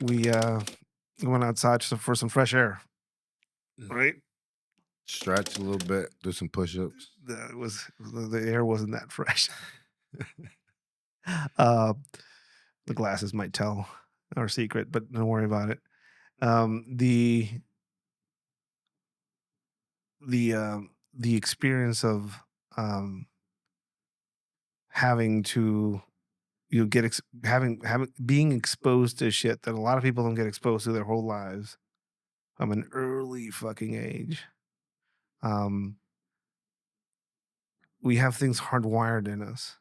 we went outside for some fresh air, right? Stretch a little bit, do some push-ups. The air wasn't that fresh. uh, the glasses might tell our secret, but don't worry about it. Um, the the experience of um, having to having being exposed to shit that a lot of people don't get exposed to their whole lives from an early fucking age. Um, we have things hardwired in us,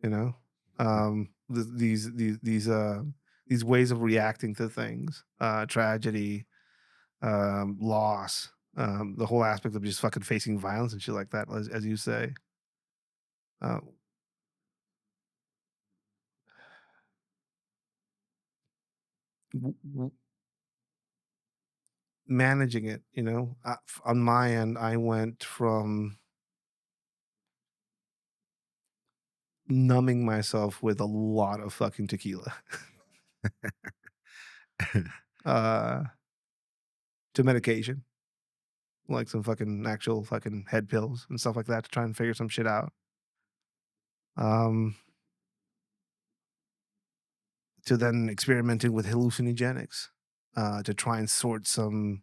you know. These ways of reacting to things, tragedy, loss, the whole aspect of just fucking facing violence and shit like that, as you say. Uh, w- w- Managing it, on my end, I went from numbing myself with a lot of fucking tequila uh, to medication, like some fucking actual fucking head pills and stuff like that to try and figure some shit out. Um, to then experimenting with hallucinogenics to try and sort some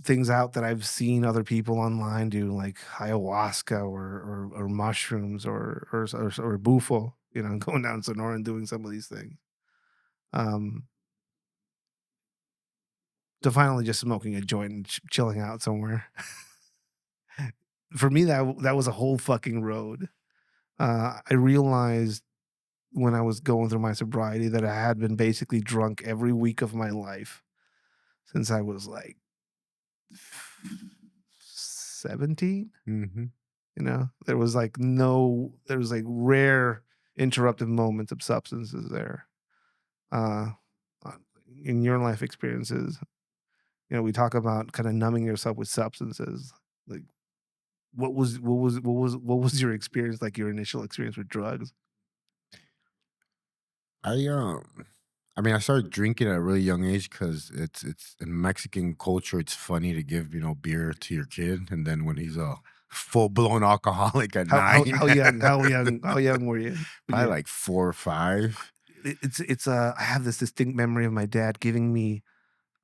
things out that I've seen other people online do, like ayahuasca or mushrooms or bufo. Going down Sonora and doing some of these things. Um, to finally just smoking a joint and chilling out somewhere. For me, that was a whole fucking road. I realized when I was going through my sobriety that I had been basically drunk every week of my life since I was like 17. Mhm. There was like rare interrupted moments of substances there. Uh, uh, in your life experiences, we talk about kind of numbing yourself with substances. Like, what was your experience, like your initial experience with drugs? I, I mean, I started drinking at a really young age because it's in Mexican culture, it's funny to give, beer to your kid, and then when he's a full-blown alcoholic at How how 9, how young how young were you when probably you like 4 or 5. I have this distinct memory of my dad giving me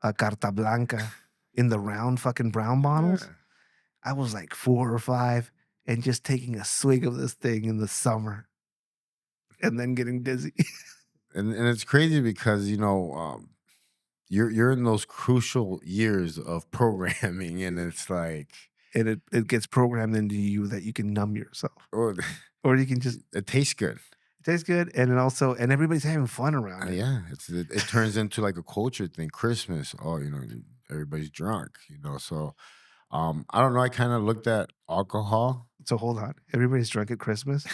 a carta blanca in the round fucking brown bottles. Yeah. I was like 4 or 5 and just taking a swig of this thing in the summer and then getting dizzy. And it's crazy because, you're in those crucial years of programming, and it's like, And it gets programmed into you that you can numb yourself oh, or you can just it tastes good. it tastes good, and everybody's having fun around it. Yeah, it turns into like a culture thing. Christmas, oh, everybody's drunk, so I don't know, I kind of looked at alcohol. So hold on. Everybody's drunk at Christmas?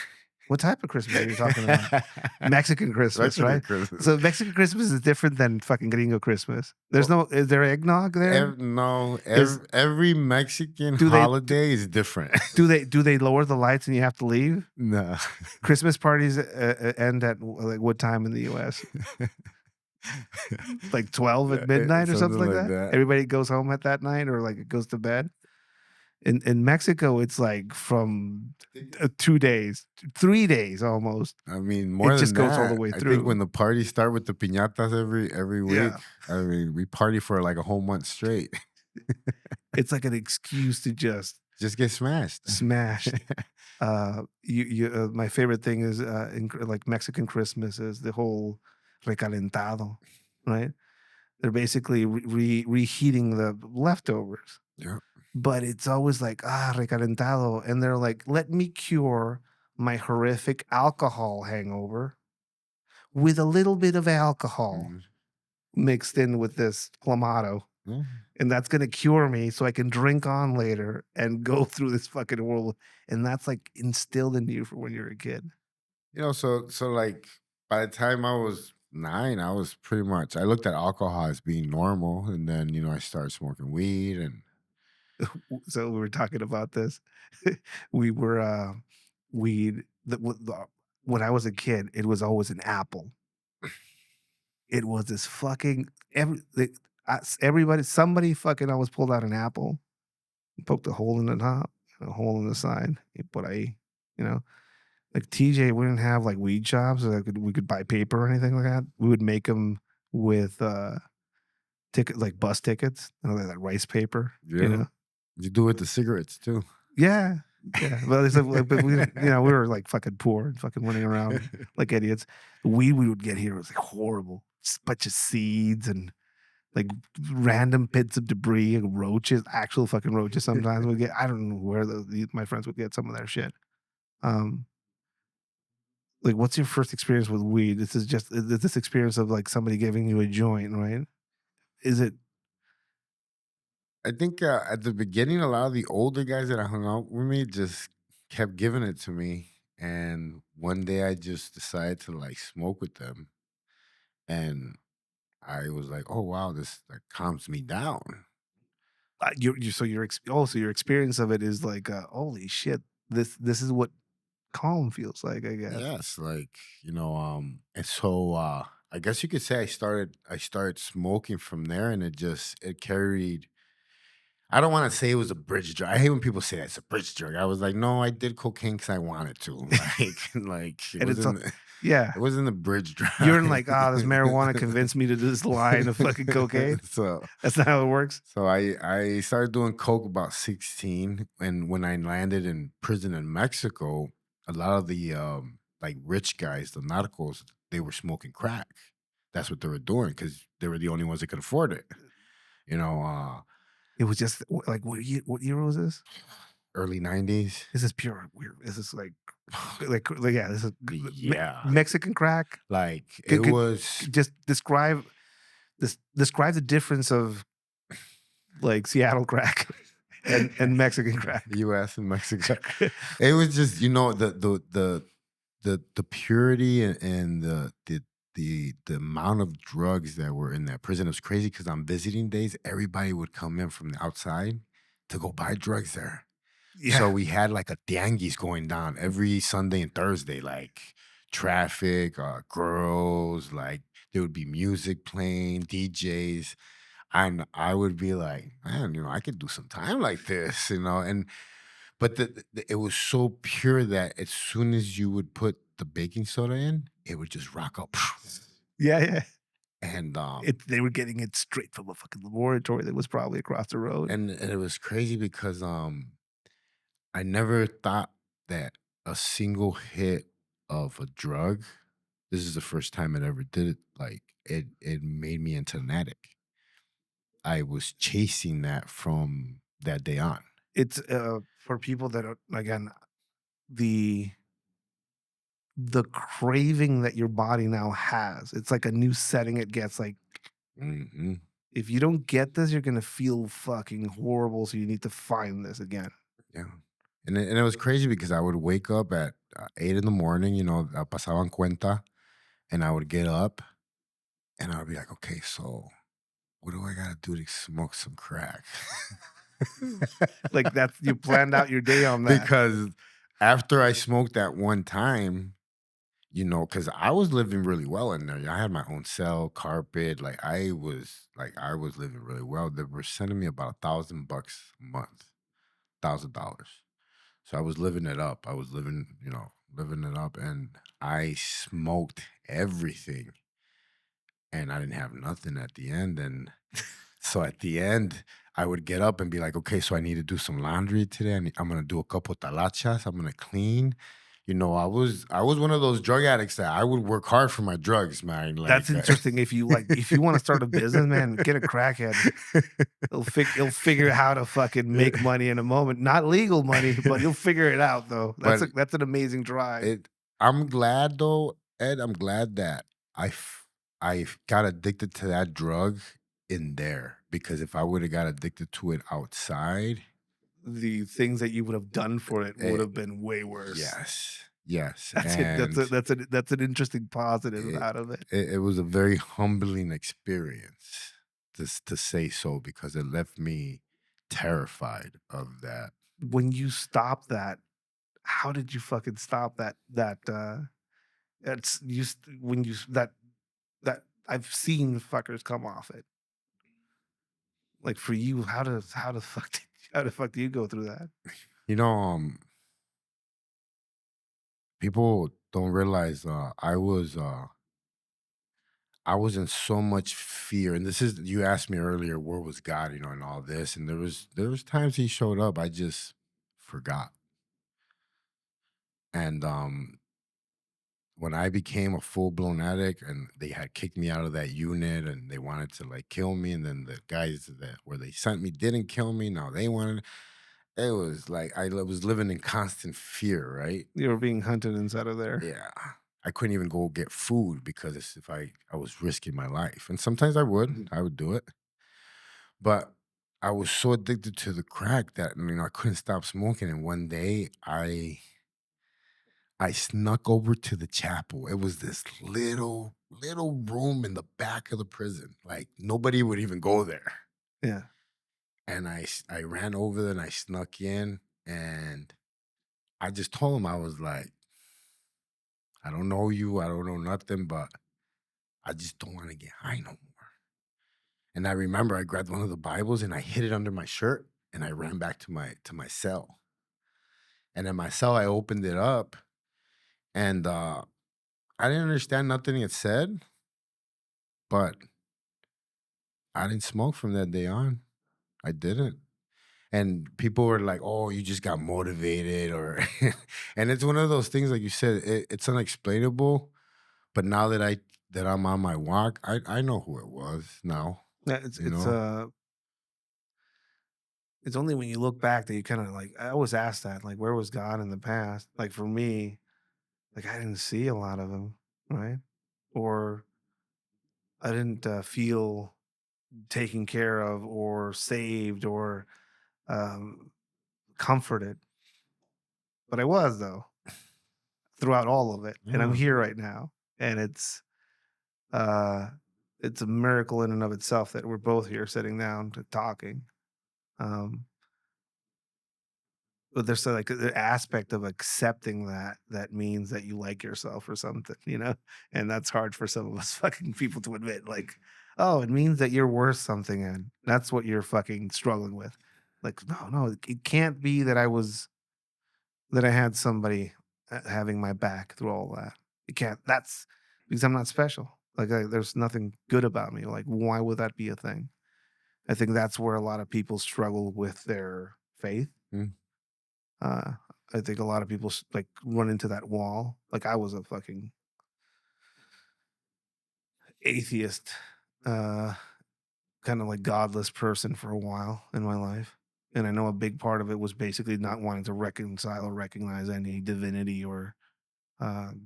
What type of Christmas are you talking about? Mexican Christmas, Mexican right? Christmas. So Mexican Christmas is different than fucking Gringo Christmas. Is there eggnog there? No, Is every Mexican do they holiday is different. do they lower the lights and you have to leave? No. Christmas parties end at like what time in the US? Like 12 at midnight or something Something like like that? that. Everybody goes home at that night or like it goes to bed? In Mexico, it's like from 2 days, 3 days almost. I mean, It more just than goes all the that, way I think when through. the parties start with the piñatas every week, Yeah. I mean, we party for like a whole month straight. It's like an excuse to just Just get smashed. smash. My favorite thing is, like Mexican Christmas is the whole recalentado, right? They're basically reheating the leftovers, Yeah. but it's always like, recalentado, and they're like, "Let me cure my horrific alcohol hangover with a little bit of alcohol Mhm. mixed in with this clamato." Yeah. And that's gonna cure me so I can drink on later and go through this fucking world. And that's like instilled in you for when you're a kid. So like by the time I was 9, I was pretty much, I looked at alcohol as being normal, and then I started smoking weed, and So we were talking about this. We were we the, when I was a kid, it was always an apple. it was this fucking everybody somebody fucking always pulled out an apple, poked a hole in the top, a hole in the side, por ahí, you know? Like TJ wouldn't have like weed shops so that we could buy paper or anything like that. We would make them with ticket like bus tickets, like rice paper, you Yeah. know? You do it with the cigarettes too. Yeah, yeah. But it's like, but we didn't, we were like fucking poor and fucking running around like idiots. The weed we would get here was like horrible. Just a bunch of seeds and like random bits of debris and roaches, actual fucking roaches. Sometimes we get. I don't know where my friends would get some of their shit. Um, like, what's your first experience with weed? This is just this experience of like somebody giving you a joint, right? Is it? I think at the beginning, a lot of the older guys that I hung out with me just kept giving it to me. And one day I just decided to like smoke with them. And I was like, oh, wow, this like calms me down. So so your experience of it is like, holy shit, this is what calm feels like, I guess. Yes. Like, and so I guess you could say I started smoking from there and it carried. I don't want to say it was a bridge drug. I hate when people say that's a bridge drug. I was like, no, I did cocaine because I wanted to. Like it And it's a wasn't. yeah. It wasn't a bridge You're drug. like, "Ah, this marijuana convinced me to do this line of fucking cocaine." so That's not how it works? so I started doing coke about 16, and when I landed in prison in Mexico, a lot of the like rich guys, the narcos, they were smoking crack. That's what they were doing because they were the only ones that could afford it. You know, It was just like, what year was this? early 90s. This is pure weird. This is like yeah, this is Yeah. Mexican crack. Like it Could was just describe the difference of, like, Seattle crack and Mexican crack. US and Mexico. It was just, the purity and the amount of drugs that were in that prison. It was crazy because on visiting days, everybody would come in from the outside to go buy drugs there. So Yeah. we had like a tianguis going down every Sunday and Thursday, like traffic, girls, like there would be music playing, DJs. And I would be like, man, I could do some time like this, and but it was so pure that as soon as you would put the baking soda in, it would just rock up. Yeah, yeah. And They were getting it straight from a fucking laboratory that was probably across the road. and it was crazy because I never thought that a single hit of a drug, this is the first time it ever did it, like it made me into an addict. I was chasing that from that day on. It's, for people that are, again, the the craving that your body now has, it's like a new setting it gets, like, Hmm. if you don't get this, you're gonna feel fucking horrible, so you need to find this again. Yeah. And it was crazy because I would wake up at 8 in the morning, pasaban cuenta, and I would get up and I would be like, okay, so what do I got to do to smoke some crack? Like, that's you planned out your day on that. Because after I smoked that one time, because I was living really well in there. I had my own cell, carpet. Like I was living really well. They were sending me about $1,000 a month, $1,000. So I was living it up. I was living it up, and I smoked everything, and I didn't have nothing at the end. And so at the end, I would get up and be like, okay, so I need to do some laundry today. I'm gonna do a couple talachas. I'm gonna clean. I was one of those drug addicts that I would work hard for my drugs, man. That's Like, interesting. If you wanna start a business, man, get a crackhead. He'll figure out how to fucking make money in a moment. Not legal money, but he'll figure it out, though. but That's an amazing drive. I'm glad though, Ed. I'm glad that I got addicted to that drug in there because if I would have got addicted to it outside, The things that you would have done for it would it, have been way worse. yes, yes, That's it. and That's an interesting positive it, out of it. it was a very humbling experience, to say so, because it left me terrified of that. When you stop that, how did you fucking stop that? That's you. When you that that I've seen fuckers come off it. Like for you, how the fuck how the fuck do you go through that? You know, people don't realize I was in so much fear. And this is you asked me earlier, where was God, and all this. And there was times he showed up, I just forgot. And when I became a full blown addict and they had kicked me out of that unit and they wanted to like kill me, and then the guys that where they sent me didn't kill me. Now they wanted it was like was living in constant fear, right? You were being hunted inside of there. Yeah. I couldn't even go get food because if I was risking my life. And sometimes I would do it. But I was so addicted to the crack that I couldn't stop smoking. And one day I snuck over to the chapel. It was this little room in the back of the prison. Like nobody would even go there. Yeah. And I ran over there and I snuck in and I just told him, I was like, I don't know you, I don't know nothing, but I just don't want to get high no more. And I remember I grabbed one of the Bibles and I hid it under my shirt and I ran back to my cell. And in my cell, I opened it up and I didn't understand nothing it said, but I didn't smoke from that day on. I didn't. And people were like, "Oh, you just got motivated," or, and it's one of those things, like you said, it's unexplainable. But now that I'm on my walk, I know who it was now. Yeah, You know, it's only when you look back that you kind of like I always ask that, like, where was God in the past? Like for me, like I didn't see a lot of him, right? Or I didn't feel taken care of or saved or um, comforted. But I was though throughout all of it, and I'm yeah. here right now, and uh, it's a miracle in and of itself that we're both here sitting down to talking. Um, but there's like the aspect of accepting that that means that you like yourself or something, and that's hard for some of us fucking people to admit. Like, oh, it means that you're worth something, and that's what you're fucking struggling with. Like, no, no, it can't be that I had somebody having my back through all that. It can't. That's because I'm not special. Like, there's nothing good about me. Like, why would that be a thing? I think that's where a lot of people struggle with their faith. Mm. uh, I think a lot of people like run into that wall. Like I was a fucking atheist, uh, kind of like godless person for a while in my life. And I know a big part of it was basically not wanting to reconcile or recognize any divinity or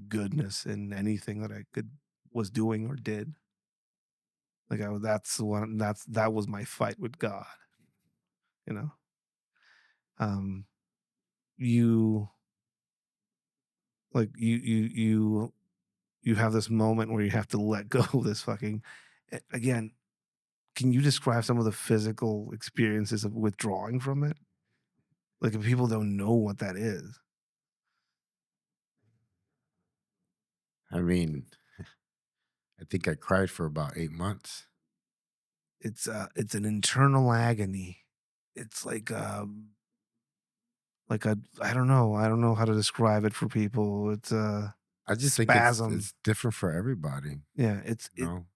goodness in anything that I could was doing or did. Like that's the one that was my fight with God. You know, um, you you have this moment where you have to let go of this fucking again. Can you describe some of the physical experiences of withdrawing from it? Like, if people don't know what that is, I mean, I think I cried for about 8 months. it's an internal agony. It's like a I don't know how to describe it for people. It's a I just think spasm. it's different for everybody. Yeah, You know,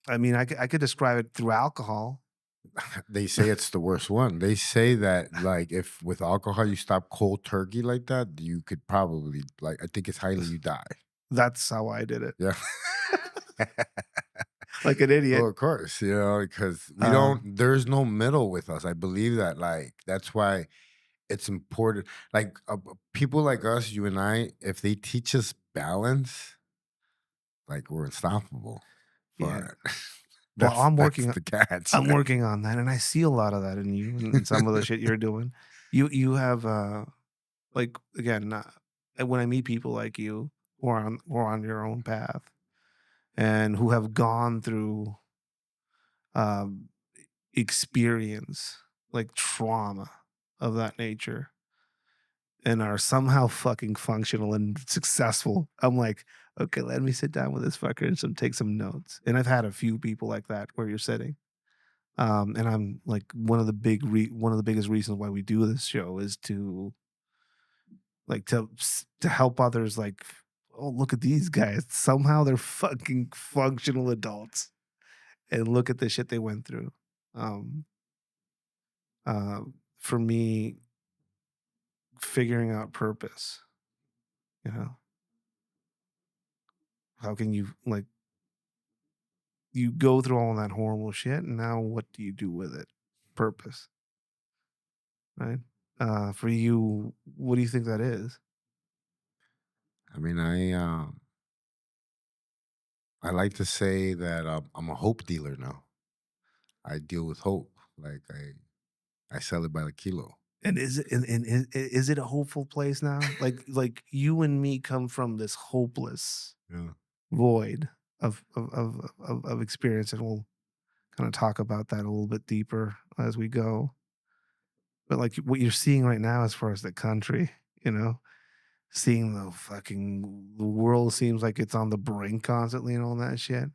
I mean, I could describe it through alcohol. they say it's the worst one. They say that like if with alcohol you stop cold turkey like that, you could probably like I think it's highly you die. That's how I did it, Yeah. like an Oh, idiot. of course, because Um, there's no middle with us. I believe that, like, that's why it's important. Like, people like us, you and I, if they teach us balance, like, we're unstoppable. yeah. But Well, that's the catch. I'm working on that, and I see a lot of that in you and some of the shit you're doing. You have like again, when I meet people like you who are on your own path and who have gone through um, experience like trauma of that nature and are somehow fucking functional and successful. I'm like, Okay, let me sit down with this fucker and take some notes. And I've had a few people like that where you're sitting. And I'm like one of the biggest reasons why we do this show is to to help others oh, look at these guys. Somehow they're fucking functional adults and look at the shit they went through. Um uh for me, figuring out purpose, you know. How can you you go through all that horrible shit and now what do you do with it? Purpose, right? For you, what do you think that is? I mean, I like to say that I'm a hope dealer now. I deal with hope. Like I sell it by the kilo. And is it a hopeful place now? Like you and me come from this hopeless Yeah. void of experience, and we'll kind of talk about that a little bit deeper as we go. But like what you're seeing right now, as far as the country, you know, seeing the world seems like it's on the brink constantly and all that shit.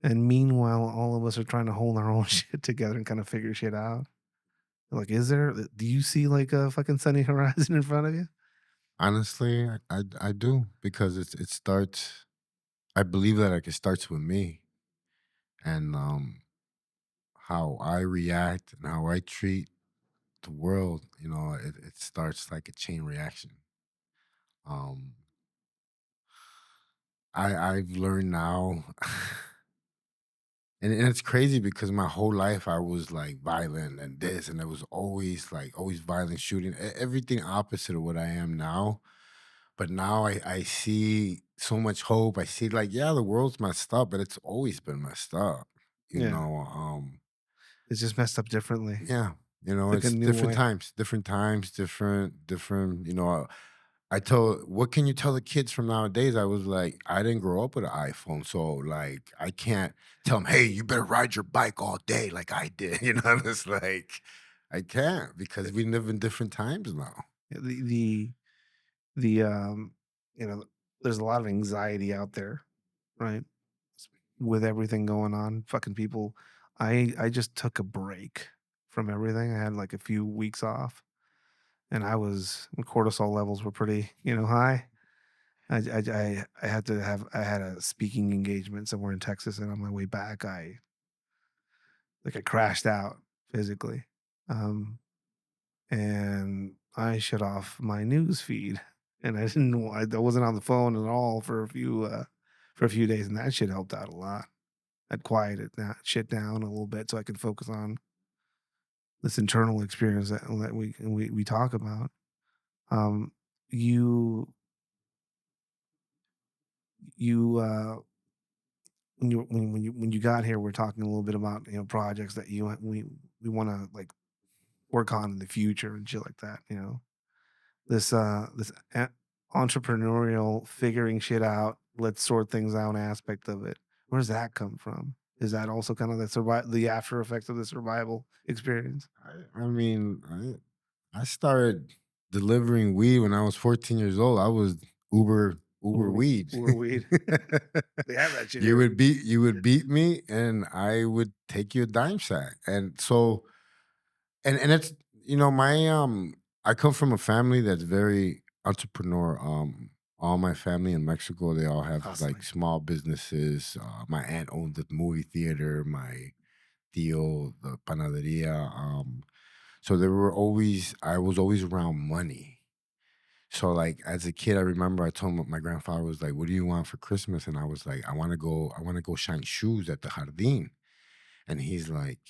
And meanwhile, all of us are trying to hold our own shit together and kind of figure shit out. Like, do you see like a fucking sunny horizon in front of you? Honestly, I do because it starts. I believe that like it starts with me and how I react and how I treat the world. You know, it starts like a chain reaction. Um, I've learned now. And it's crazy because my whole life I was like violent and this, and it was always like always violent shooting, everything opposite of what I am now. But now I see so much hope. I see like, yeah, the world's messed up, but it's always been messed up. You Yeah, know, it's just messed up differently. yeah, you It's know, like a it's new way. different times, different, you know, I told what can you tell the kids from nowadays? I was like, I didn't grow up with an iPhone, so like I can't tell them, hey, you better ride your bike all day like I did. You know, it's like I can't because we live in different times now. Yeah, the you know, there's a lot of anxiety out there, right? With everything going on, fucking people. I just took a break from everything. I had like a few weeks off, and my cortisol levels were pretty, high. I had a speaking engagement somewhere in Texas, and on my way back, I crashed out physically, um, and I shut off my news feed, and I wasn't on the phone at all for a few days, and that shit helped out a lot. I'd quieted that shit down a little bit so I could focus on this internal experience that we talk about. Um, you you when you got here, we're talking a little bit about projects that we want to work on in the future and shit like that. This entrepreneurial figuring shit out, let's sort things out aspect of it. Where does that come from? Is that also kind of the after effects of the survival experience? I mean, I started delivering weed when I was 14 years old. I was Uber weed. Uber weed. They have that shit here. You would beat me and I would take you a dime sack. And so and it's you know my I come from a family that's very entrepreneur. All my family in Mexico, they all have like Hustling. small businesses. My aunt owned the movie theater. My tío the panaderia. So there were always I was always around money. So like as a kid, I remember I told my grandfather was like, "What do you want for Christmas?" And I was like, I want to go shine shoes at the jardín." And he's like,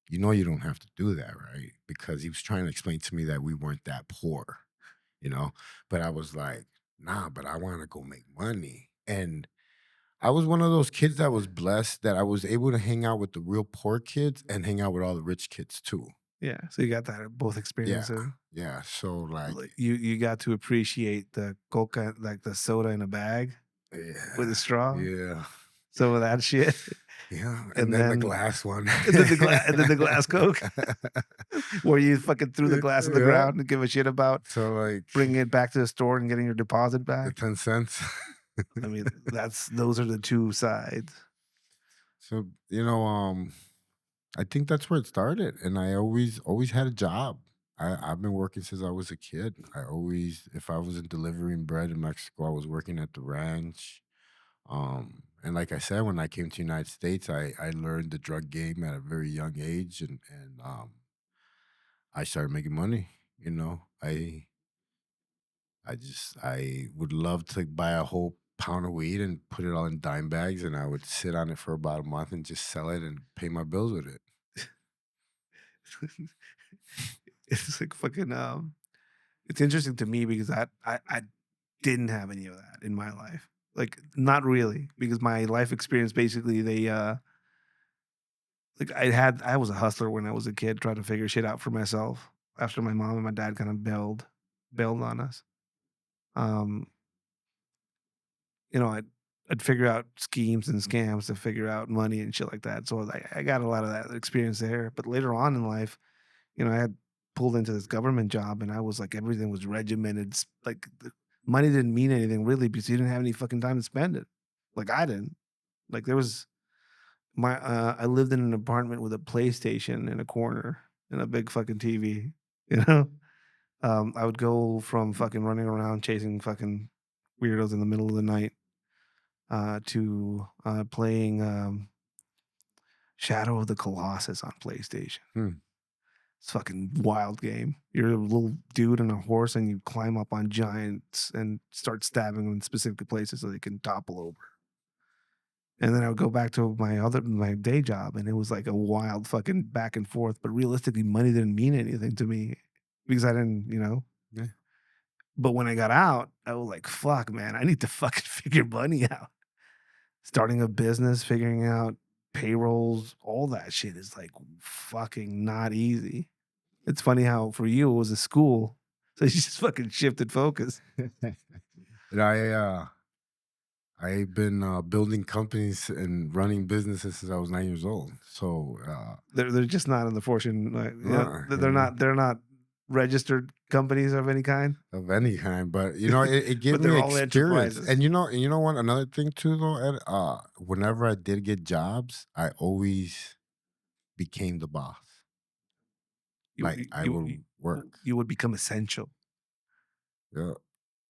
"You know, you don't have to do that, right?" Because he was trying to explain to me that we weren't that poor, you know. But I was like, "Nah, but I want to go make money." And I was one of those kids that was blessed that I was able to hang out with the real poor kids and hang out with all the rich kids too. Yeah, so you got that both Yeah, experiences. yeah. So like, You got to appreciate the coca, like the soda in a bag with a yeah, straw, yeah, some of that shit, yeah. And and then the then glass one. the glass Coke, where you fucking threw the glass on the Yeah. ground and give a shit about So like bringing it back to the store and getting your deposit the back. 10 cents. I mean, those are the two sides. So, I think that's where it started, and I always had a job. I've been working since I was a kid. If I wasn't delivering bread in Mexico, I was working at the ranch. And like I said, when I came to the United States, I learned the drug game at a very young age, and I started making money. You know, I would love to buy a whole pound of weed and put it all in dime bags, and I would sit on it for about a month and just sell it and pay my bills with it. It's like fucking, it's interesting to me because I didn't have any of that in my life. Like, not really, because my life experience basically like I was a hustler when I was a kid, trying to figure shit out for myself after my mom and my dad kind of bailed on us. Um, I'd figure out schemes and scams to figure out money and shit like that. So I got a lot of that experience there. But later on in life, I had pulled into this government job, and I was like, everything was regimented. Like, the money didn't mean anything really because you didn't have any fucking time to spend it. Like, I didn't. Like, there was I lived in an apartment with a PlayStation in a corner and a big fucking TV. You know, I would go from fucking running around chasing fucking weirdos in the middle of the night to playing Shadow of the Colossus on PlayStation. Hmm. It's a fucking wild game. You're a little dude on a horse and you climb up on giants and start stabbing them in specific places so they can topple over. And then I would go back to my day job, and it was like a wild fucking back and forth. But realistically, money didn't mean anything to me because I didn't. Yeah. But when I got out, I was like, fuck, man, I need to fucking figure money out. Starting a business, figuring out payrolls, all that shit is like fucking not easy. It's funny how for you it was a school, so you just fucking shifted focus. And I've been building companies and running businesses since I was 9 years old. So, They're just not in the fortune, like, you know, they're not registered companies of any kind, of any kind. But it gave but me they're all experience. enterprises. And you know what? Another thing too, though, Ed. Whenever I did get jobs, I always became the boss. You Like you I you you would work. you would become essential. Yeah.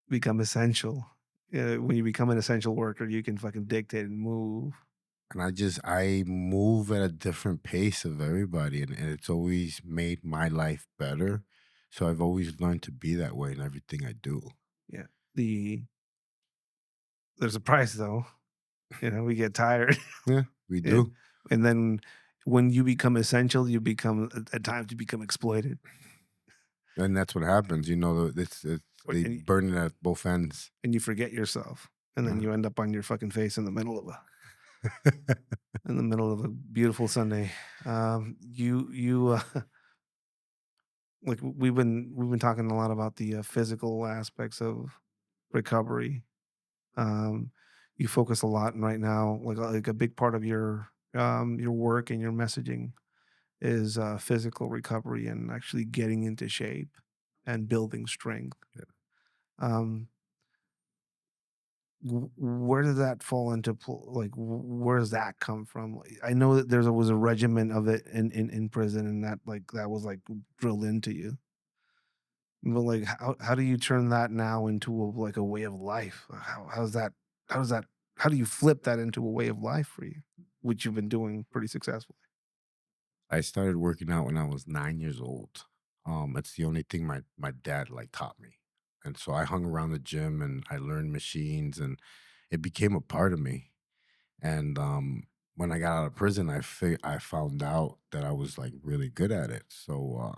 Become essential. When you become an essential worker, you can fucking dictate and move. And I move at a different pace of everybody, and it's always made my life better. So I've always learned to be that way in everything I do. Yeah. There's a price though. We get tired. Yeah, we and do. and then when you become essential, you become at times you become exploited. And that's what happens. It's Or- they and, burn it at both ends. and you forget yourself. And then Yeah. you end up on your fucking face in the middle of a beautiful Sunday. You like we've been talking a lot about the physical aspects of recovery. Um, you focus a lot right now, like a big part of your work and your messaging is physical recovery and actually getting into shape and building strength. Um, where did that fall into like where does that come from? Like, I know that was a regimen of it in prison, and that was like drilled into you. But like how do you turn that now into like a way of life? How does that how do you flip that into a way of life for you, which you've been doing pretty successfully? I started working out when I was 9 years old. It's the only thing my dad like taught me, and so I hung around the gym and I learned machines, and it became a part of me. And when I got out of prison, I found out that I was like really good at it. So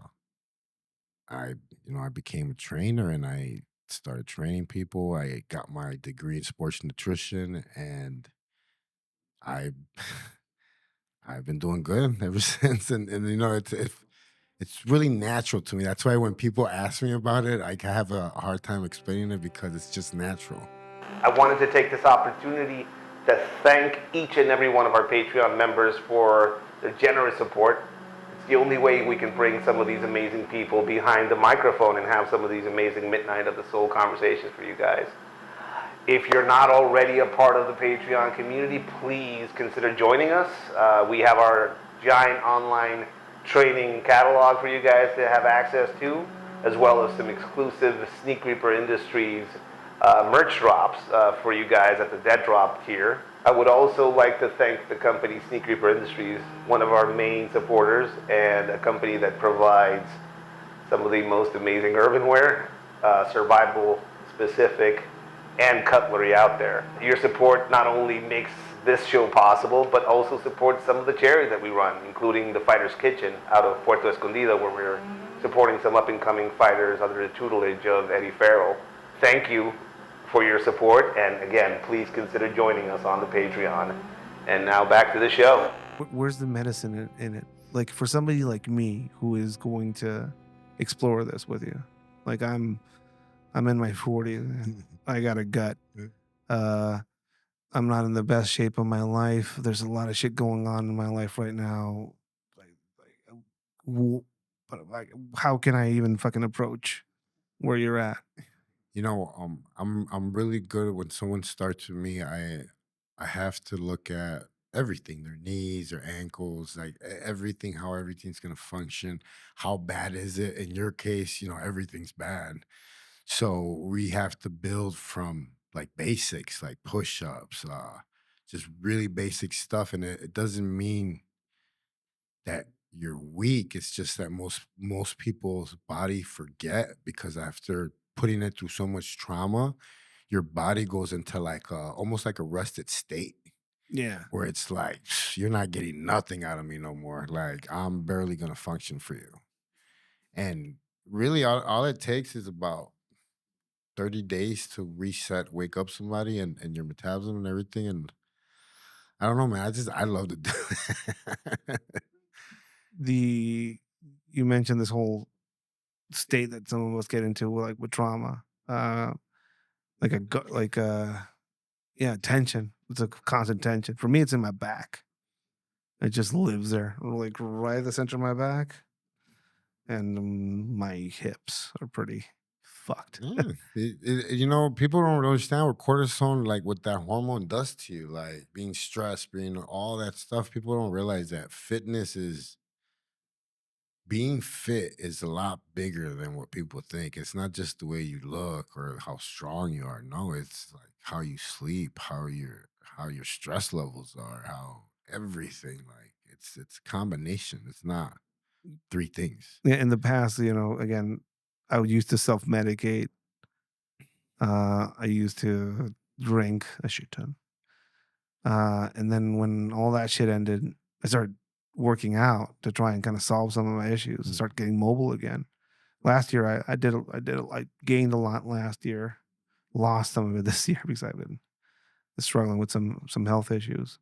I I became a trainer and I started training people. I got my degree in sports nutrition, and I I've been doing good ever since. And it's really natural to me. That's why when people ask me about it, I have a hard time explaining it because it's just natural. I wanted to take this opportunity to thank each and every one of our Patreon members for their generous support. It's the only way we can bring some of these amazing people behind the microphone and have some of these amazing Midnight of the Soul conversations for you guys. If you're not already a part of the Patreon community, please consider joining us. We have our giant online training catalog for you guys to have access to, as well as some exclusive Sneak Reaper Industries merch drops for you guys at the Dead Drop tier. I would also like to thank the company Sneak Reaper Industries, one of our main supporters, and a company that provides some of the most amazing urbanware, survival specific, and cutlery out there. Your support not only makes this show possible, but also supports some of the charities that we run, including the Fighter's Kitchen out of Puerto Escondido, where we're supporting some up-and-coming fighters under the tutelage of Eddie Farrell. Thank you for your support, and again, please consider joining us on the Patreon. And now back to the show. Where's the medicine in it? Like for somebody like me who is going to explore this with you, like I'm in my 40s. And I got a gut. Uh, I'm not in the best shape of my life. There's a lot of shit going on in my life right now. Like, but like, how can I even fucking approach where you're at? I'm really good when someone starts with me. I have to look at everything, their knees, their ankles, like everything, how everything's gonna function. How bad is it? In your case, everything's bad. So we have to build from like basics, like push-ups, just really basic stuff. And it doesn't mean that you're weak. It's just that most people's body forget because after putting it through so much trauma, your body goes into like almost like a rested state Yeah. where it's like you're not getting nothing out of me no more. Like I'm barely gonna function for you. And really all it takes is about 30 days to reset, wake up somebody and your metabolism and everything. And I don't know, man. I love to do it. The You mentioned this whole state that some of us get into, like with trauma, like yeah, tension. It's a constant tension. For me, it's in my back. It just lives there, like right at the center of my back, and my hips are pretty fucked. Yeah, people don't really understand what cortisone, like what that hormone does to you, like being stressed, being all that stuff. People don't realize that being fit is a lot bigger than what people think. It's not just the way you look or how strong you are. No, it's like how you sleep, how your stress levels are, how everything. Like it's a combination. It's not three things. Yeah, in the past, again, I would used to self medicate. I used to drink a shit ton. And then when all that shit ended, I started working out to try and kind of solve some of my issues and Mm. start getting mobile again. Last year, I gained a lot last year, lost some of it this year because I've been struggling with some health issues.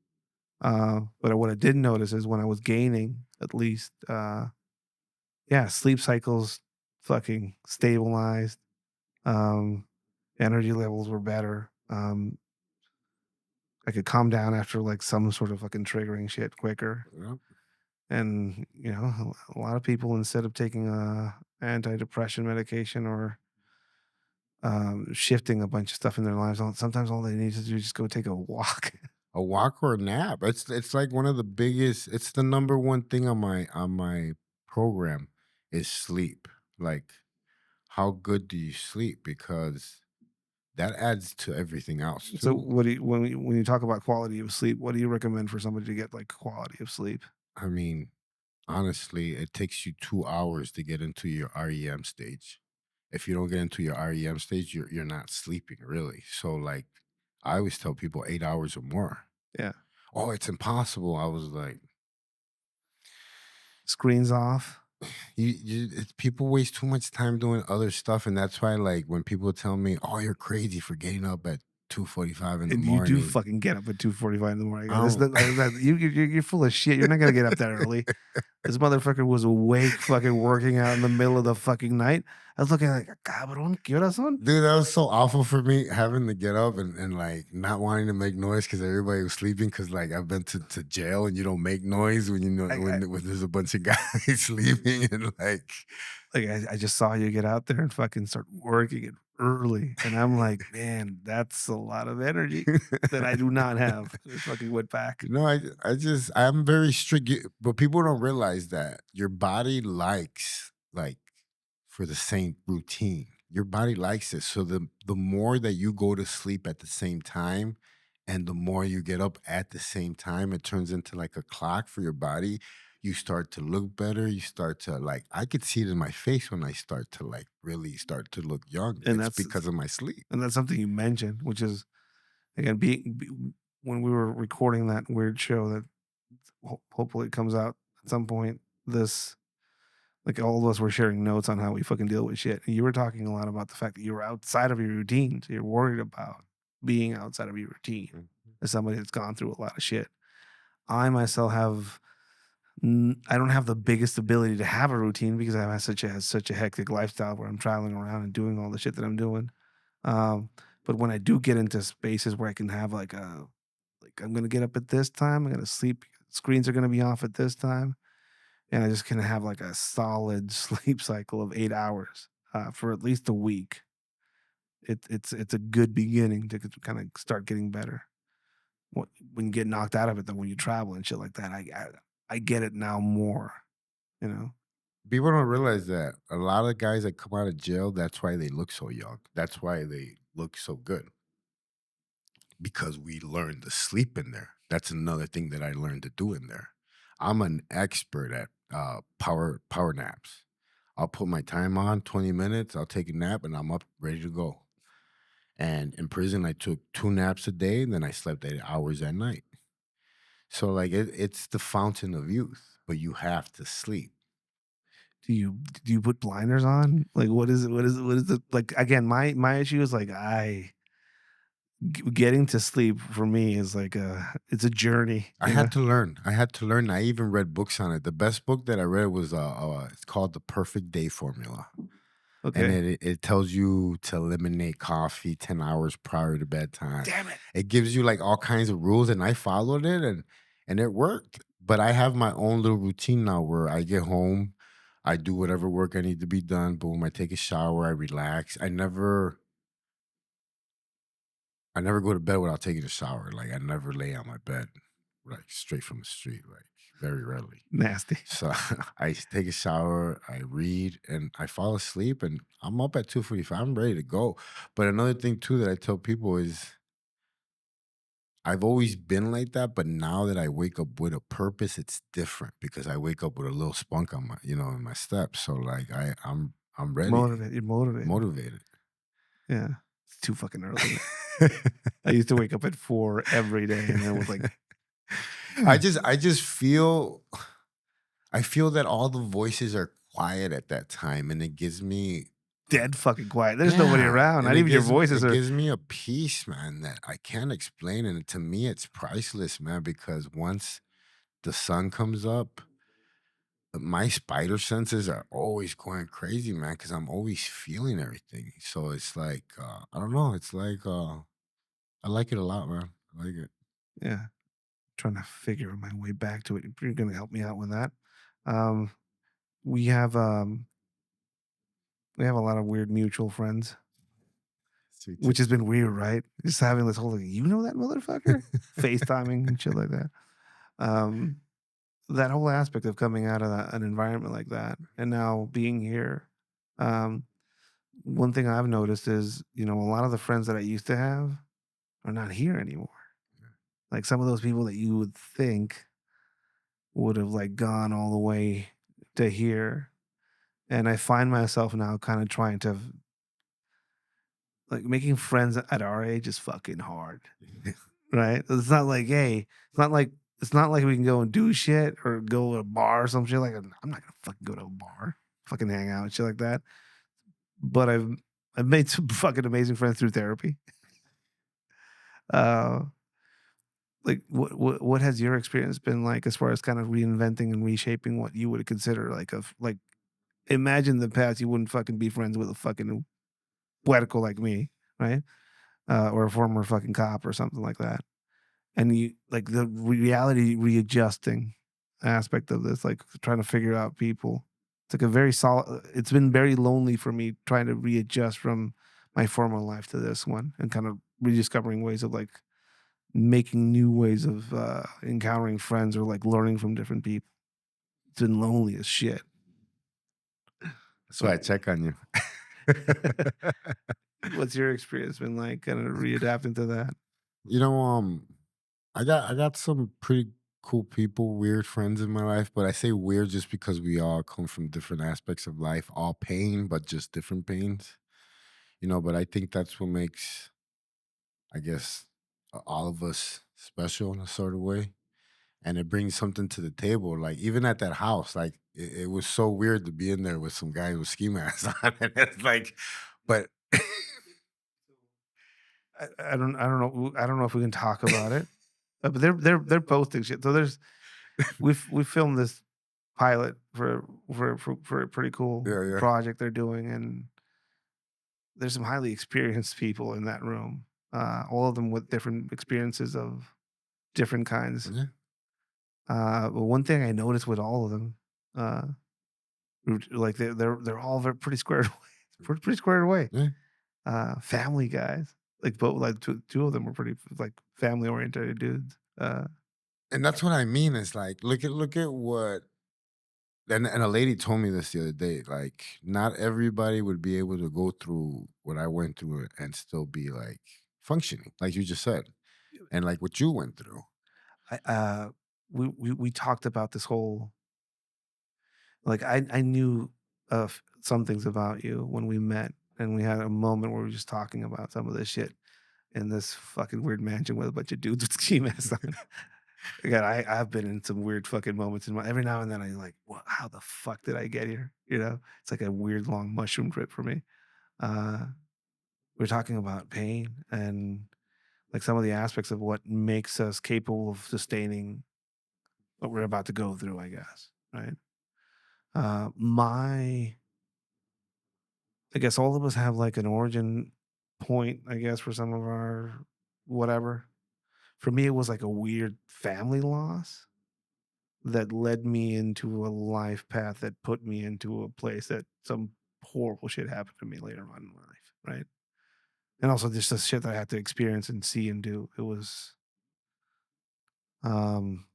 But what I did notice is when I was gaining, at least, yeah, sleep cycles fucking stabilized. Um, Energy levels were better. I could calm down after like some sort of fucking triggering shit quicker. Yep. And a lot of people, instead of taking a antidepressant medication or shifting a bunch of stuff in their lives, sometimes all they need to do is just go take a walk. A walk or a nap. It's like one of the biggest. It's the number one thing on my program is sleep. Like how good do you sleep? Because that adds to everything else So, too. what do you, when you talk about quality of sleep, what do you recommend for somebody to get like quality of sleep? I mean, honestly, it takes you 2 hours to get into your REM stage. If you don't get into your REM stage, you're not sleeping really. So like I always tell people 8 hours or more. Yeah, Oh, it's impossible. I was like, screens off. people waste too much time doing other stuff, and that's why like when people tell me, "Oh, you're crazy for getting up at 2:45 in the And you do morning," fucking get up at 2:45 in the morning. This, I'm you're full of shit. You're not gonna get up that early. This motherfucker was awake, fucking working out in the middle of the fucking night. I was looking like, cabrón, ¿qué horas son? dude, that was so awful for me having to get up and like not wanting to make noise because everybody was sleeping. Because like I've been to jail and you don't make noise when I, I when there's a bunch of guys sleeping and like I just saw you get out there and fucking start working and early, and I'm like, "Man, that's a lot of energy that I do not have." I fucking went back. I'm very strict, but people don't realize that your body likes like for the same routine. Your body likes it. So the more that you go to sleep at the same time and the more you get up at the same time, it turns into like a clock for your body. You start to look better. You start to like I could see it in my face when I start to like really start to look young. And It's that's because of my sleep. and that's something you mentioned, which is, again, when we were recording that weird show that hopefully comes out at some point, this, like, all of us were sharing notes on how we fucking deal with shit, and you were talking a lot about the fact that you were outside of your routine, so you're worried about being outside of your routine Mhm. as somebody that's gone through a lot of shit. I myself have I don't have the biggest ability to have a routine because I have such a hectic lifestyle where I'm traveling around and doing all the shit that I'm doing. Um, but when I do get into spaces where I can have like I'm gonna get up at this time, I'm gonna sleep. Screens are gonna be off at this time, and I just can have like a solid sleep cycle of 8 hours for at least a week. It's a good beginning to kind of start getting better. When you get knocked out of it, though, when you travel and shit like that, I get it now more. You know, People don't realize that a lot of guys that come out of jail, that's why they look so young. That's why they look so good because we learned to sleep in there. That's another thing that I learned to do in there. I'm an expert at power naps. I'll put my time on 20 minutes. I'll take a nap and I'm up ready to go. And in prison, I took 2 naps a day, and then I slept 8 hours at night. So like it's the fountain of youth, but you have to sleep. do you put blinders on? Like, what is it? What is it? Like, again, my issue is like getting to sleep for me is like it's a journey. I You know? had to learn. I had to learn. I even read books on it. The best book that I read was it's called The Perfect Day Formula, and Okay. it tells you to eliminate coffee 10 hours prior to bedtime. Damn it. It gives you like all kinds of rules, and I followed it, and it worked. But I have my own little routine now where I get home, I do whatever work I need to be done. Boom, I take a shower, I relax. I never go to bed without taking a shower. Like I never lay on my bed like straight from the street. Like very rarely. Nasty. So I take a shower, I read, and I fall asleep, and I'm up at 2:45. I'm ready to go. But another thing too that I tell people is I've always been like that, but now that I wake up with a purpose, it's different because I wake up with a little spunk on my, in my steps. So like I'm ready, You're motivated. motivated. Yeah. It's too fucking early, man. I used to wake up at 4 every day, and then was like, I just feel that all the voices are quiet at that time, and it gives me dead fucking quiet. There's nobody yeah, around. and Not it even your gives voices it are. gives me a peace, man, that I can't explain, and to me, it's priceless, man. Because once the sun comes up, my spider senses are always going crazy, man. Because I'm always feeling everything. So it's like I don't know. It's like I like it a lot, man. I like it. Yeah. Trying to figure my way back to it. You're gonna help me out with that. Um, we have um we have a lot of weird mutual friends, Sweet too. which has been weird, right? Just having this whole like, you know that motherfucker? FaceTiming and shit like that. Um, that whole aspect of coming out of an environment like that and now being here. Um, one thing I've noticed is, a lot of the friends that I used to have are not here anymore. Like some of those people that you would think would have like gone all the way to here. And I find myself now kind of trying to like making friends at our age is fucking hard. Right? It's not like, hey, it's not like we can go and do shit or go to a bar or some shit. Like I'm not gonna fucking go to a bar, fucking hang out and shit like that. But I've made some fucking amazing friends through therapy. Uh like what has your experience been like as far as kind of reinventing and reshaping what you would consider like like imagine the past you wouldn't fucking be friends with a fucking puerco like me, right? Or a former fucking cop or something like that. And you like the reality readjusting aspect of this, like trying to figure out people. It's like a very solid. It's been very lonely for me trying to readjust from my former life to this one and kind of rediscovering ways of like making new ways of encountering friends or like learning from different people. It's been lonely as shit. That's why But I check on you. what's your experience been like kind of readapting to that? You know, I got some pretty cool people, weird friends in my life, but I say weird just because we all come from different aspects of life, all pain, but just different pains. But I think that's what makes, I guess, all of us special in a sort of way. And it brings something to the table. Like even at that house, like it was so weird to be in there with some guy with ski masks on. And it's like, but I don't know if we can talk about it. But they're posting shit. So we filmed this pilot for a pretty cool yeah, yeah, project they're doing, and there's some highly experienced people in that room. All of them with different experiences of different kinds. yeah, But one thing I noticed with all of them, uh, like they're all pretty squared away. Pretty squared away. yeah. Family guys. Like both like two of them were pretty like family oriented dudes. And that's what I mean. It's like look at what and a lady told me this the other day. Like, not everybody would be able to go through what I went through and still be like functioning, like you just said, and like what you went through. I we talked about this whole like I knew of some things about you when we met and we had a moment where we were just talking about some of this shit in this fucking weird mansion with a bunch of dudes with ski masks on. Again, I've been in some weird fucking moments in my every now and then I like, what how the fuck did I get here? You know? It's like a weird long mushroom trip for me. Uh we're talking about pain and like some of the aspects of what makes us capable of sustaining what we're about to go through, I guess. Right. My I guess all of us have like an origin point, I guess, for some of our whatever. For me, it was like a weird family loss that led me into a life path that put me into a place that some horrible shit happened to me later on in life, right? And also just the shit that I had to experience and see and do. It was um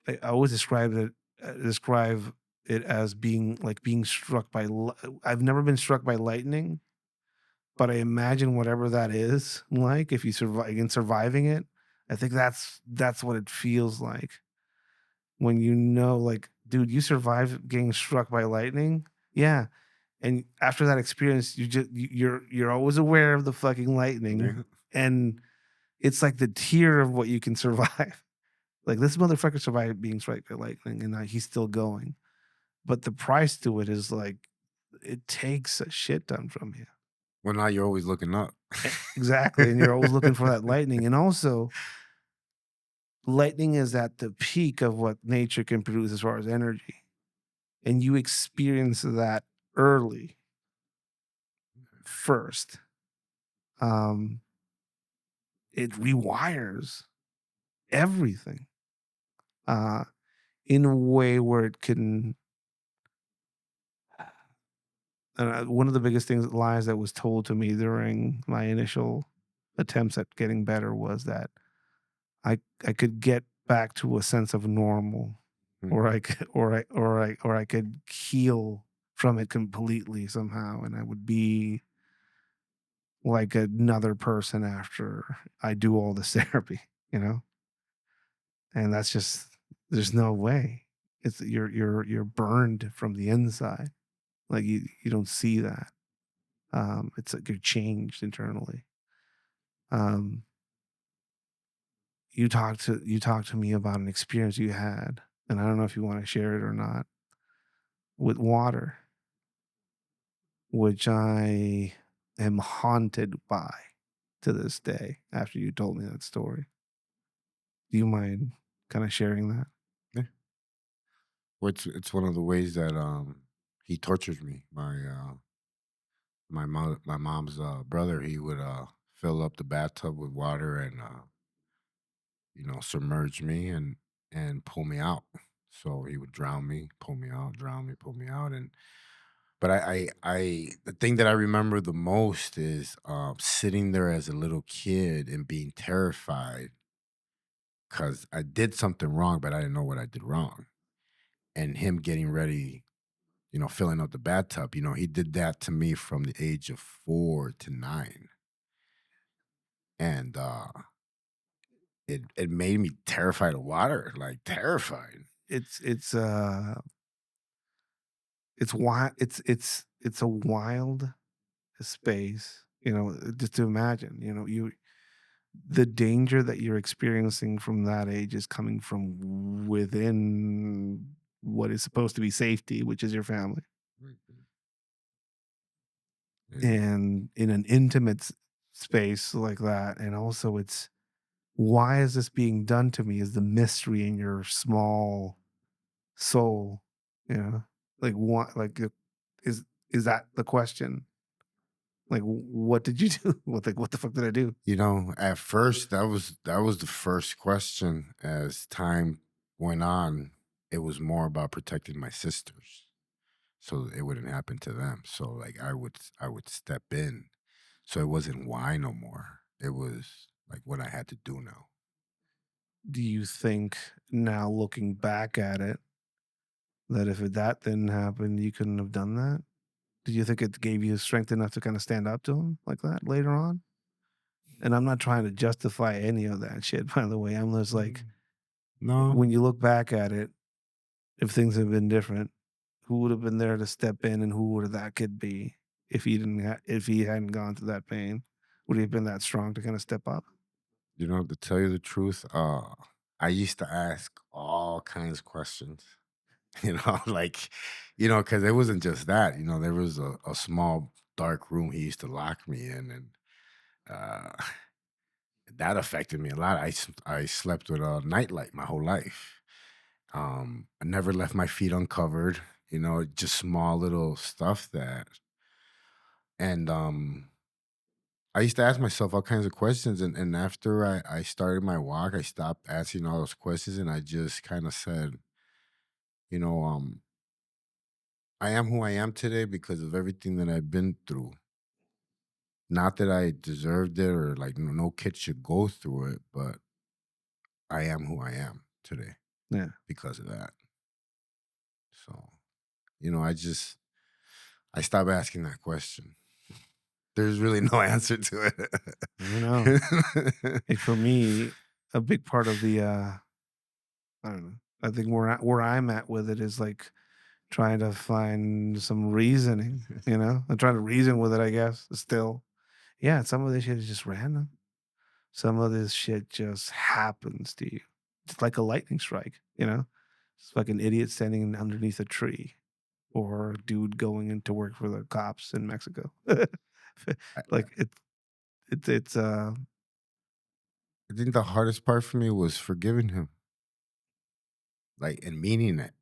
I always describe it as being like being struck by I've never been struck by lightning. But I imagine whatever that is like, if you survive in surviving it, I think that's what it feels like when you know, like, dude, you survived getting struck by lightning. Yeah. And after that experience, you're always aware of the fucking lightning. Yeah. And it's like the tier of what you can survive. Like this motherfucker survived being struck by lightning and he's still going. But the price to it is like it takes a shit ton from you. Well, now you're always looking up. Exactly, and you're always looking for that lightning, and also, lightning is at the peak of what nature can produce as far as energy, and you experience that early first. Um, it rewires everything, uh, in a way where it can one of the biggest things lies that was told to me during my initial attempts at getting better was that I could get back to a sense of normal, Mm. or I could or I could heal from it completely somehow, and I would be like another person after I do all this therapy, you know? And that's just there's no way. It's you're burned from the inside. Like you don't see that. It's like you're changed internally. Um, you talked to me about an experience you had, and I don't know if you want to share it or not, with water, which I am haunted by to this day after you told me that story. Do you mind kind of sharing that? Yeah. Which it's one of the ways that he tortured me. My mom's brother, he would fill up the bathtub with water and submerge me and pull me out. So he would drown me, pull me out, drown me, pull me out. And But the thing that I remember the most is, sitting there as a little kid and being terrified because I did something wrong, but I didn't know what I did wrong. And him getting ready, filling up the bathtub, he did that to me from the age of 4 to 9. And, it made me terrified of water, like, terrified. It's it's wild. It's a wild space. Just to imagine. The danger that you're experiencing from that age is coming from within what is supposed to be safety, which is your family, Mhm. And and in an intimate space like that. And also, it's why is this being done to me? Is the mystery in your small soul, you know? Like what? Is is that the question? Like, what did you do? What the fuck did I do? At first, that was the first question. As time went on, it was more about protecting my sisters, so it wouldn't happen to them. So, like, I would step in, so it wasn't why no more. It was like what I had to do now. Do you think now looking back at it that if that didn't happen, you couldn't have done that? Do you think it gave you strength enough to kind of stand up to him like that later on? And I'm not trying to justify any of that shit, by the way. I'm just like, Mm. No, when you look back at it, if things had been different, who would have been there to step in, and who would that kid be if he hadn't gone through that pain? Would he have been that strong to kind of step up? to tell you the truth, I used to ask all kinds of questions. Like, because it wasn't just that. There was a small dark room he used to lock me in, and uh, that affected me a lot. I slept with a nightlight my whole life. I never left my feet uncovered. Just small little stuff and I used to ask myself all kinds of questions, and after I started my walk, I stopped asking all those questions, and I just kind of said, you know, um, I am who I am today because of everything that I've been through. Not that I deserved it or like no kid should go through it, but I am who I am today Yeah, because of that. So, I stopped asking that question. There's really no answer to I don't know. it. Like for me, a big part of the I don't know. I think where I'm at with it is like trying to find some reasoning. I'm trying to reason with it. I guess still, yeah. Some of this shit is just random. Some of this shit just happens to you. It's like a lightning strike. It's like an idiot standing underneath a tree, or a dude going into work for the cops in Mexico. I Like it's I think the hardest part for me was forgiving him, like, and meaning it.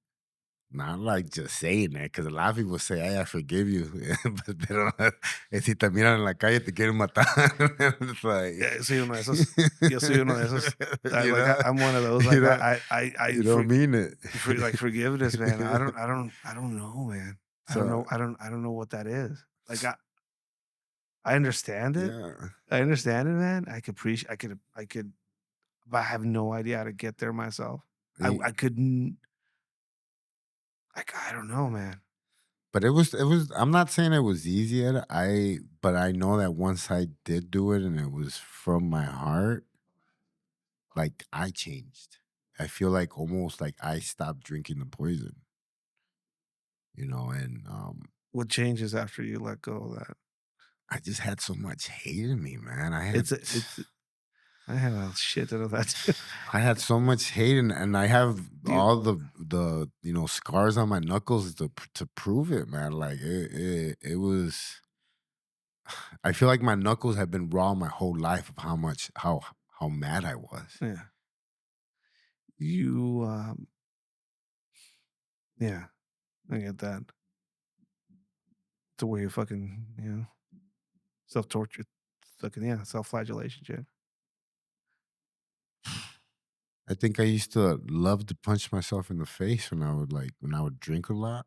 Not like just saying it, because a lot of people say, "Hey, I forgive you," but they don't. Si te miran en la calle, te quieren matar. It's like, soy uno de esos. Yo soy uno de esos. you know, I'm one of those. you Like know, I you don't mean it. like forgiveness, man. I don't know, man. So I don't know what that is. Like I understand it. yeah, I understand it, man. I could appreciate. I could, but I have no idea how to get there myself. I- I couldn't. I don't know, man. but it was. I'm not saying it was easy. But I know that once I did do it, and it was from my heart, like I changed. I feel like almost like I stopped drinking the poison, and What changes after you let go of that? I just had so much hate in me, man. I had It's I have a shit ton of that too. I had so much hate, and I have Dude, all the scars on my knuckles to prove it, man. Like it was. I feel like my knuckles have been raw my whole life of how mad I was. yeah. You yeah, I get that. It's a way of fucking, self-torture, fucking, yeah, self-flagellation shit. I think I used to love to punch myself in the face when I would drink a lot.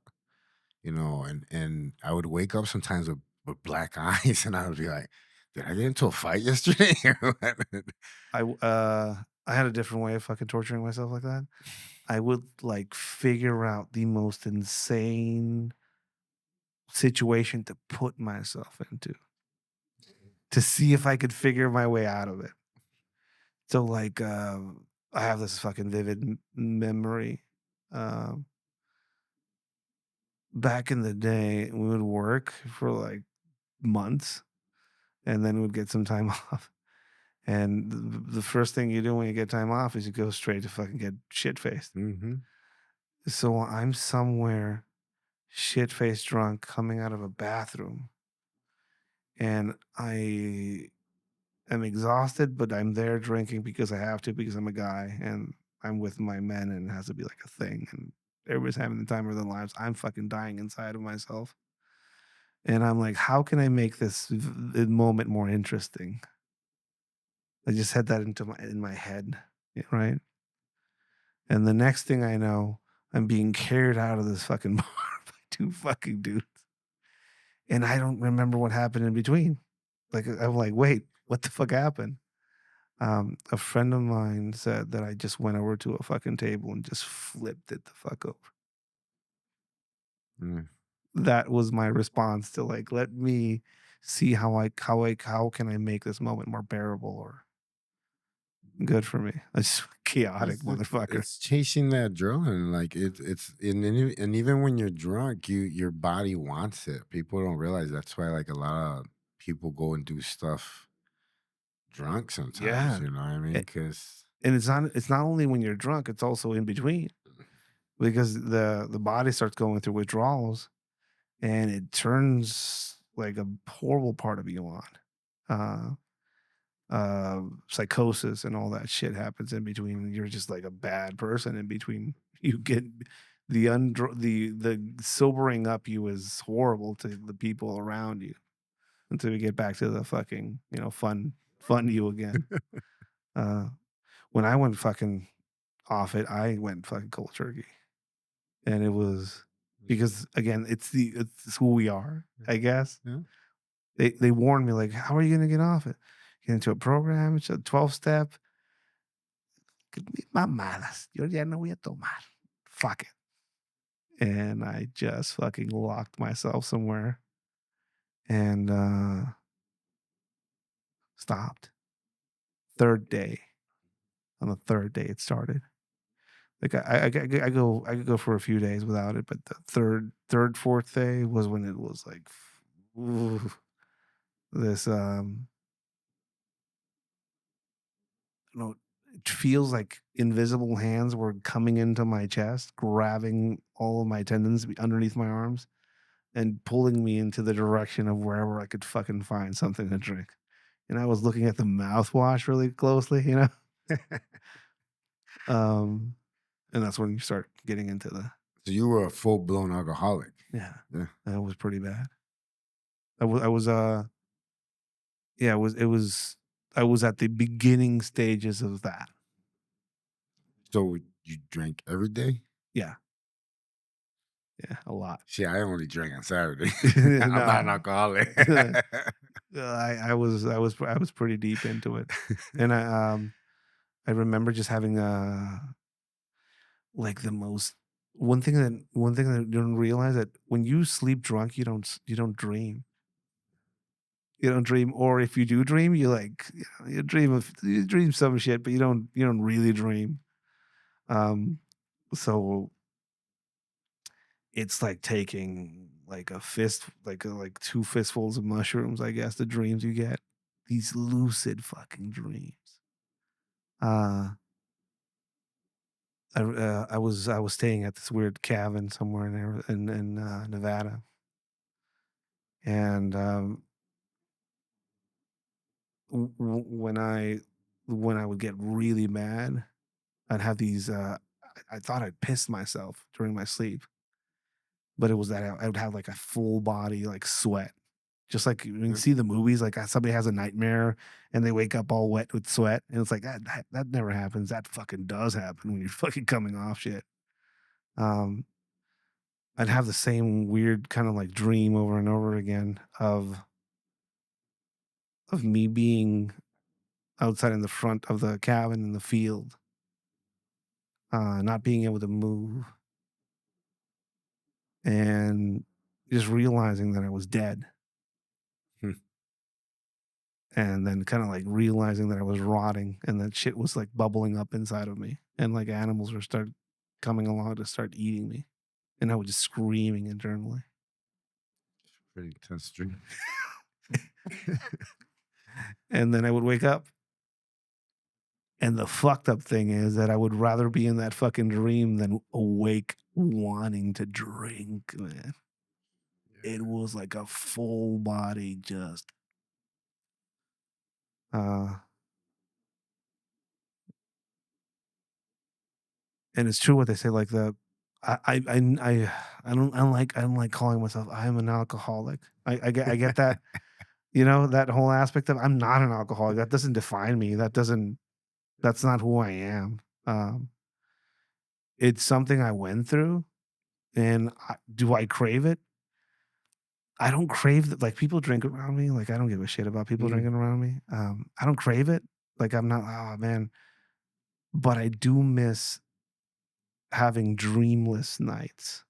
and I would wake up sometimes with black eyes, and I would be like, "Did I get into a fight yesterday?" or what?" I had a different way of fucking torturing myself like that. I would, like, figure out the most insane situation to put myself into, to see if I could figure my way out of it. So, like, I have this fucking vivid memory. Um, Back in the day, we would work for, like, months, and then we'd get some time off. And the first thing you do when you get time off is you go straight to fucking get shit faced. Mhm. So I'm somewhere shit faced drunk coming out of a bathroom, and I am exhausted, but I'm there drinking because I have to, because I'm a guy and I'm with my men and it has to be like a thing. And everybody's having the time of their lives. I'm fucking dying inside of myself. And I'm like, how can I make this moment more interesting? I just had that into my head, right? And the next thing I know, I'm being carried out of this fucking bar by two fucking dudes. And I don't remember what happened in between. Like, I'm like, wait, what the fuck happened? A friend of mine said that I just went over to a fucking table and just flipped it the fuck over. Mm. That was my response to, like, let me see how can I make this moment more bearable or good for me. I just chaotic motherfucker. It's chasing that adrenaline, like, and even when you're drunk, your body wants it. People don't realize that's why, like, a lot of people go and do stuff drunk sometimes, Yeah. you know what I mean? A- Because And it's not only when you're drunk, it's also in between because the body starts going through withdrawals and it turns like a horrible part of you on. Uh Psychosis and all that shit happens in between, and you're just like a bad person in between. You get the sobering up you is horrible to the people around you until we get back to the fucking, fun you again. Uh, when I went fucking off it, I went fucking cold turkey, and it was because again, it's who we are, I guess. yeah. They warned me like, "How are you gonna get off it? Get into a program, it's a 12-step. Mamadas. Yo ya no voy a tomar. Fuck it." And I just fucking locked myself somewhere and stopped. Third day. On the third day it started. Like I could go for a few days without it, but the fourth day was when it was like, ooh, this you know, it feels like invisible hands were coming into my chest, grabbing all of my tendons underneath my arms and pulling me into the direction of wherever I could fucking find something to drink. And I was looking at the mouthwash really closely, you know? Um, and that's when you start getting into the So you were a full blown alcoholic. yeah, Yeah. that was pretty bad. I was yeah, I was at the beginning stages of that. So you drank every day? Yeah, yeah, a lot. See, I only drank on Saturday. I'm not No. an alcoholic. I was pretty deep into it. And I remember just having like the most one thing that you don't realize that when you sleep drunk, you don't dream. You don't dream, or if you do dream, you like you dream some shit, but you don't really dream. Um, so it's like taking like a fist, like two fistfuls of mushrooms, I guess. The dreams you get, these lucid fucking dreams. Uh, I was staying at this weird cabin somewhere in Nevada, and when I would get really mad, I'd have these. I thought I'd pissed myself during my sleep, but it was that I would have like a full body like sweat, just like when you Yeah. see the movies. Like somebody has a nightmare and they wake up all wet with sweat, and it's like that never happens. That fucking does happen when you're fucking coming off shit. Um, I'd have the same weird kind of like dream over and over again of me being outside in the front of the cabin in the field, not being able to move, and just realizing that I was dead, Hmm. and then kind of like realizing that I was rotting and that shit was like bubbling up inside of me, and like animals were start coming along to start eating me, and I was just screaming internally. Pretty intense dream. And then I would wake up. And the fucked up thing is that I would rather be in that fucking dream than awake wanting to drink, man. It Yeah. was like a full body just uh and it's true what they say, like I don't like calling myself I'm an alcoholic. I get that, that whole aspect of I'm not an alcoholic. That doesn't define me. That's not who I am. It's something I went through, and do I crave it? I don't crave that. Like, people drink around me, like, I don't give a shit about people Mm. drinking around me. I don't crave it. Like, I'm not, "Oh, man," but I do miss having dreamless nights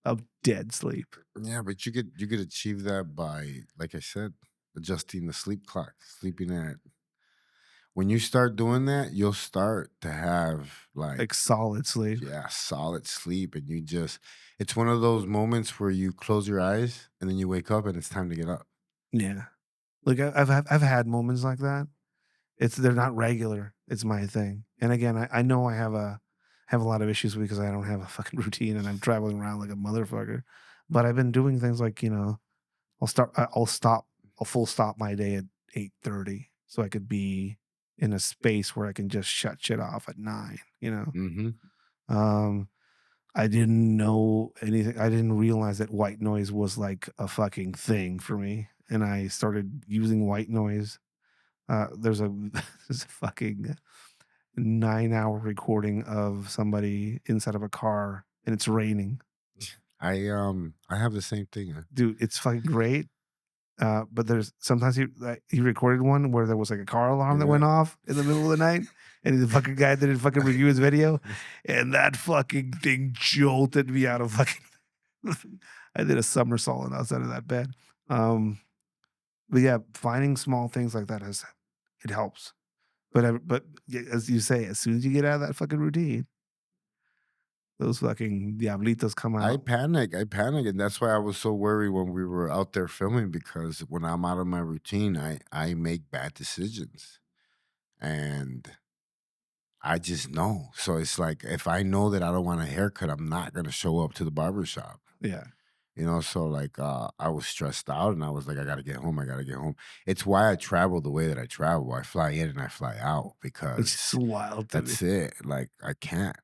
of dead sleep. Yeah, but you could achieve that by, like I said, adjusting the sleep clock, sleeping at when you start doing that, you'll start to have like, Like, solid sleep. yeah, solid sleep, and you just it's one of those moments where you close your eyes and then you wake up and it's time to get up. Yeah. Like, I've had moments like that. They're not regular. It's my thing. And again, I know I have a lot of issues because I don't have a fucking routine and I'm traveling around like a motherfucker. But I've been doing things like, I'll full stop my day at 8:30 so I could be in a space where I can just shut shit off at 9. Mhm. Um, I didn't know anything. I didn't realize that white noise was like a fucking thing for me, and I started using white noise. There's a there's a fucking 9-hour recording of somebody inside of a car, and it's raining. I have the same thing. Dude, it's fucking great. But there's sometimes he recorded one where there was like a car alarm that Yeah. went off in the middle of the night, and the fucking guy didn't fucking review his video, and that fucking thing jolted me out of fucking. I did a somersault outside of that bed. Um, but yeah, finding small things like that it helps. But yeah, as you say, as soon as you get out of that fucking routine, those fucking diablitos come out. I panic, and that's why I was so worried when we were out there filming because when I'm out of my routine, I make bad decisions, and I just know. So it's like if I know that I don't want a haircut, I'm not gonna show up to the barber shop. Yeah, So like I was stressed out and I was like, I gotta get home, I gotta get home. It's why I travel the way that I travel. I fly in and I fly out which is because wild to me. that's it. Like I can't,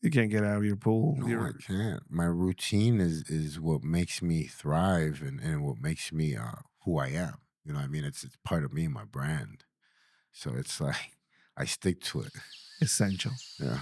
You can't get out of your pool. no, I You're can't. My routine is what makes me thrive and what makes me who I am. You know what I mean? It's part of me, my brand. So it's like I stick to it. essential. Yeah.